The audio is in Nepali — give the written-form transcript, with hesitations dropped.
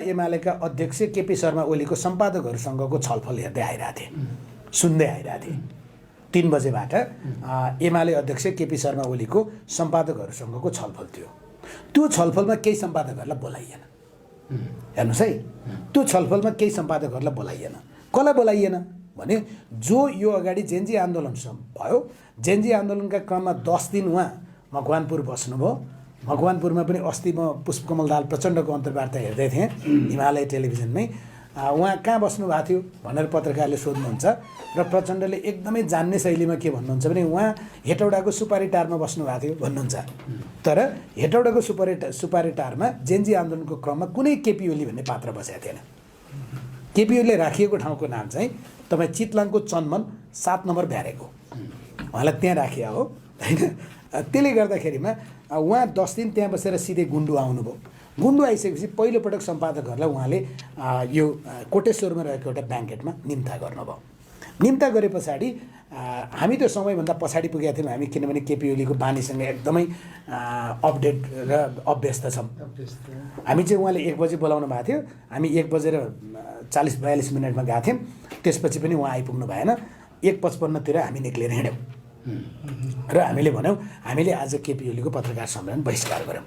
एमालेका अध्यक्ष केपी शर्मा ओलीको सम्पादकहरूसँगको छलफल हेर्दै आइरहेको थिएँ, सुन्दै आइरहेको थिएँ। 3 बजेबाट एमाले अध्यक्ष केपी शर्मा ओलीको सम्पादकहरूसँगको छलफल थियो। त्यो छलफलमा केही सम्पादकहरूलाई बोलाइएन। हेर्नुहोस् है, त्यो छलफलमा केही सम्पादकहरूलाई बोलाइएन। कसलाई बोलाइएन भने जो यो अगाडि जेनजी आन्दोलन भयो, जेनजी आन्दोलनका क्रममा 10 दिन उहाँ मकवानपुर बस्नुभयो। मकवानपुरमा पनि अस्ति म पुष्पकमल दाहाल प्रचण्डको अन्तर्वार्ता हेर्दै थिएँ हिमालय टेलिभिजनमै। उहाँ कहाँ बस्नु भएको थियो भनेर पत्रकारले सोध्नुहुन्छ र प्रचण्डले एकदमै जान्ने शैलीमा के भन्नुहुन्छ भने उहाँ हेटौडाको सुपारी टारमा बस्नु भएको थियो भन्नुहुन्छ। तर हेटौडाको सुपारी टारमा जेनजी आन्दोलनको क्रममा कुनै केपी ओली भन्ने पात्र बसेको थिएन। केपी ओलीले राखिएको ठाउँको नाम चाहिँ तपाईँ चितलाङको चन्मन 7 नम्बर भ्यारेको, उहाँलाई त्यहाँ राखिया हो होइन। त्यसले गर्दाखेरिमा उहाँ 10 दिन त्यहाँ बसेर सिधै गुन्डु आउनुभयो। गुन्डु आइसकेपछि पहिलोपटक सम्पादकहरूलाई उहाँले यो कोटेश्वरमा रहेको एउटा ब्याङ्केटमा निम्ता गर्नुभयो। निम्ता गरे पछाडि हामी त्यो समयभन्दा पछाडि पुगेका थियौँ हामी, किनभने केपी ओलीको बानीसँग एकदमै अपडेट र अभ्यस्त छौँ। हामी चाहिँ उहाँले 1 बजे बोलाउनु भएको थियो, हामी 1:40-42 मिनटमा गएको थियौँ। त्यसपछि पनि उहाँ आइपुग्नु भएन। 1:55 हामी निक्लेर हिँड्यौँ र हामीले भन्यौँ हामीले आज केपी ओलीको पत्रकार सम्मेलन बहिष्कार गऱ्यौँ।